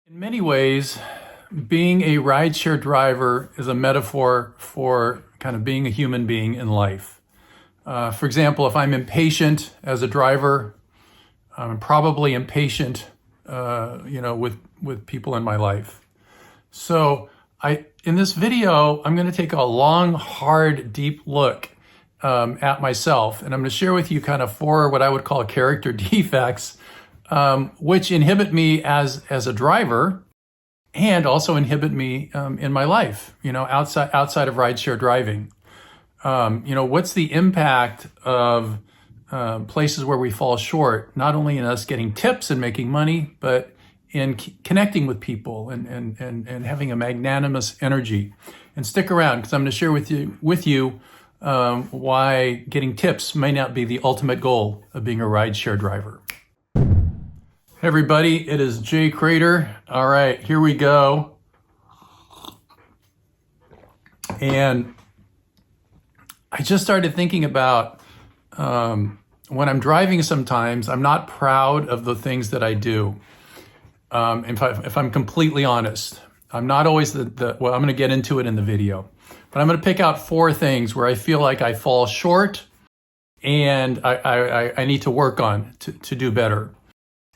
In many ways, being a rideshare driver is a metaphor for kind of being a human being in life. For example, if I'm impatient as a driver, I'm probably impatient, with people in my life. So in this video, I'm going to take a long, hard, deep look at myself, and I'm going to share with you kind of 4 what I would call character defects, which inhibit me as a driver, and also inhibit me in my life, outside of rideshare driving. What's the impact of places where we fall short, not only in us getting tips and making money, but in connecting with people and having a magnanimous energy. And stick around, because I'm going to share with you why getting tips may not be the ultimate goal of being a rideshare driver. Hey everybody, it is Jay Crater. All right, here we go. And I just started thinking about when I'm driving sometimes, I'm not proud of the things that I do. If I'm completely honest, I'm not always well, I'm going to get into it in the video, but I'm going to pick out 4 things where I feel like I fall short and I need to work on to do better.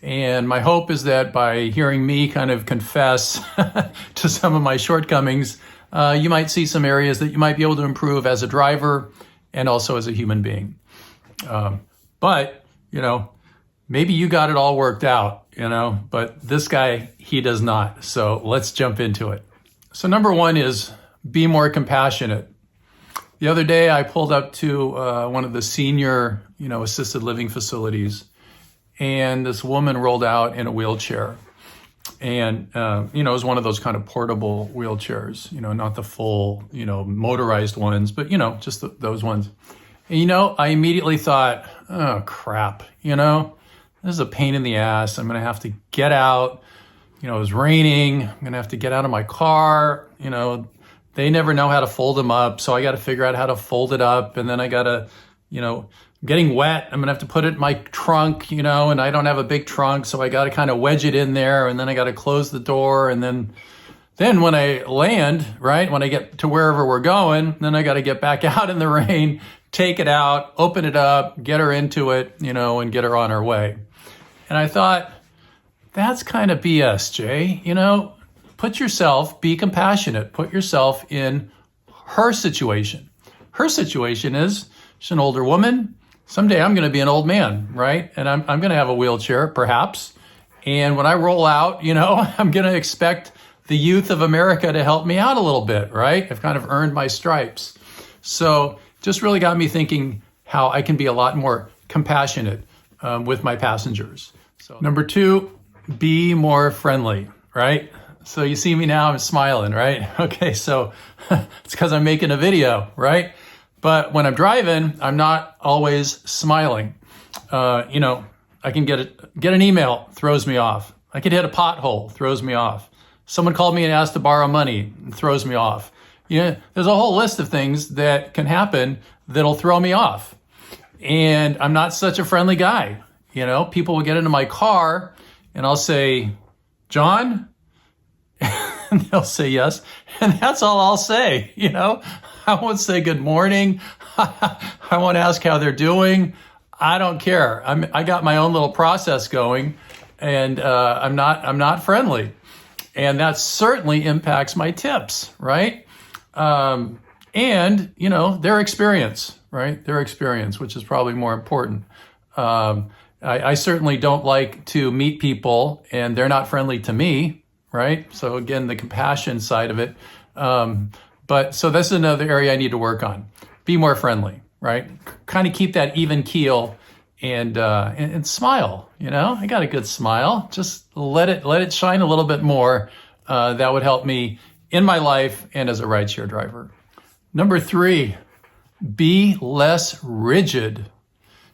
And my hope is that by hearing me kind of confess to some of my shortcomings, you might see some areas that you might be able to improve as a driver and also as a human being. But maybe you got it all worked out, but this guy, he does not. So let's jump into it. So number 1 is be more compassionate. The other day I pulled up to one of the senior, assisted living facilities, and this woman rolled out in a wheelchair. And, it was one of those kind of portable wheelchairs, not the full, motorized ones, but, just those ones. And, I immediately thought, oh, crap, this is a pain in the ass. I'm going to have to get out. It was raining. I'm going to have to get out of my car. They never know how to fold them up. So I got to figure out how to fold it up. And then I got to, getting wet. I'm going to have to put it in my trunk, and I don't have a big trunk. So I got to kind of wedge it in there. And then I got to close the door. And then when I land, right, when I get to wherever we're going, then I got to get back out in the rain, take it out, open it up, get her into it, and get her on her way. And I thought, that's kind of BS, Jay. Be compassionate. Put yourself in her situation. Her situation is she's an older woman. Someday I'm going to be an old man, right? And I'm going to have a wheelchair, perhaps. And when I roll out, I'm going to expect the youth of America to help me out a little bit, right? I've kind of earned my stripes. So just really got me thinking how I can be a lot more compassionate with my passengers. So number 2, be more friendly, right? So you see me now, I'm smiling, right? Okay, so it's because I'm making a video, right? But when I'm driving, I'm not always smiling. I can get an email, throws me off. I could hit a pothole, throws me off. Someone called me and asked to borrow money, throws me off. There's a whole list of things that can happen that'll throw me off. And I'm not such a friendly guy. People will get into my car and I'll say, John? And they'll say yes. And that's all I'll say, I won't say good morning. I won't ask how they're doing. I don't care. I got my own little process going, and I'm not friendly. And that certainly impacts my tips, right? And, their experience, right? Their experience, which is probably more important. I certainly don't like to meet people and they're not friendly to me, right? So again, the compassion side of it. But so that's another area I need to work on. Be more friendly, right? Kind of keep that even keel and smile, I got a good smile. Just let it shine a little bit more. That would help me in my life and as a rideshare driver. Number 3, be less rigid.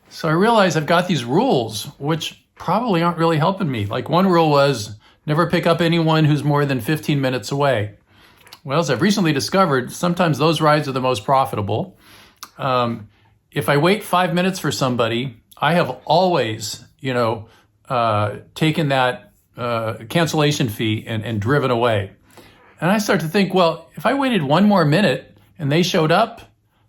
So I realize I've got these rules, which probably aren't really helping me. Like one rule was never pick up anyone who's more than 15 minutes away. Well, as I've recently discovered, sometimes those rides are the most profitable. If I wait 5 minutes for somebody, I have always, taken that cancellation fee and driven away. And I start to think, well, if I waited one more minute and they showed up,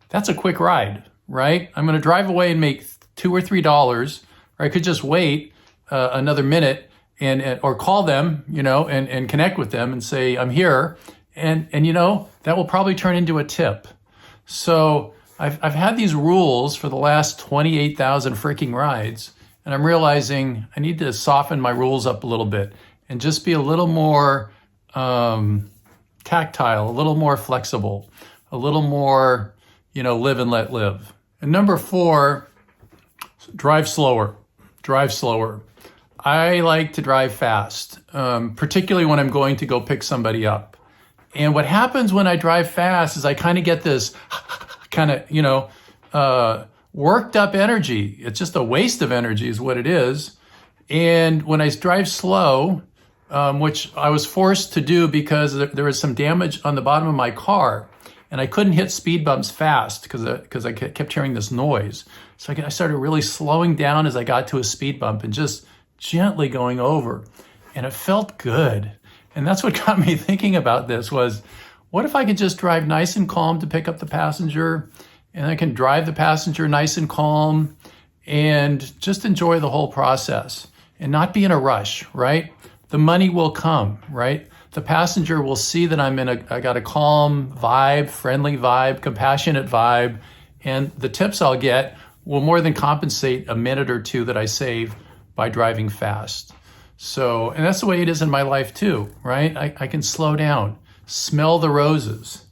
that's a quick ride, right? I'm going to drive away and make $2 or $3, or I could just wait another minute or call them, and connect with them and say, I'm here. And that will probably turn into a tip. So I've had these rules for the last 28,000 freaking rides, and I'm realizing I need to soften my rules up a little bit and just be a little more tactile, a little more flexible, a little more, live and let live. And number 4, drive slower. Drive slower. I like to drive fast, particularly when I'm going to go pick somebody up. And what happens when I drive fast is I kind of get this kind of, worked up energy. It's just a waste of energy is what it is. And when I drive slow, which I was forced to do because there was some damage on the bottom of my car, and I couldn't hit speed bumps fast because I kept hearing this noise. So I started really slowing down as I got to a speed bump and just gently going over. And it felt good. And that's what got me thinking about this was, what if I could just drive nice and calm to pick up the passenger, and I can drive the passenger nice and calm and just enjoy the whole process and not be in a rush, right? The money will come, right? The passenger will see that I got a calm vibe, friendly vibe, compassionate vibe, and the tips I'll get will more than compensate a minute or two that I save by driving fast. So, and that's the way it is in my life too, right? I can slow down, smell the roses,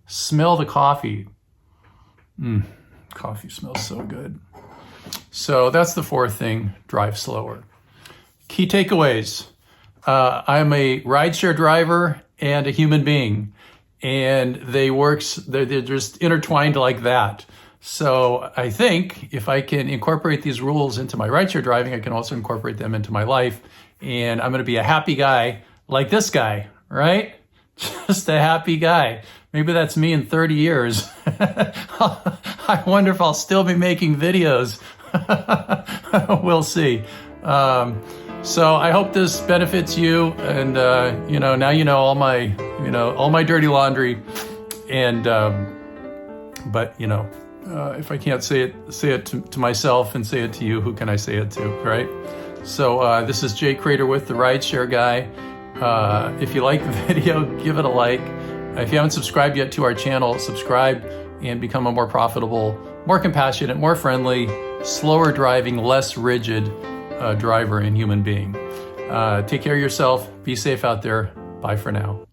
smell the coffee. Coffee smells so good. So that's the 4th thing, drive slower. Key takeaways. I'm a rideshare driver and a human being, and they're just intertwined like that. So I think if I can incorporate these rules into my rideshare driving, I can also incorporate them into my life, and I'm going to be a happy guy like this guy, right? Just a happy guy. Maybe that's me in 30 years. I wonder if I'll still be making videos. We'll see. So I hope this benefits you, and now you know all my dirty laundry, and but if I can't say it to myself and say it to you, who can I say it to, right? So this is Jay Crater with the RideShare Guy. If you like the video, give it a like. If you haven't subscribed yet to our channel, subscribe and become a more profitable, more compassionate, more friendly, slower driving, less rigid driver and human being. Take care of yourself. Be safe out there. Bye for now.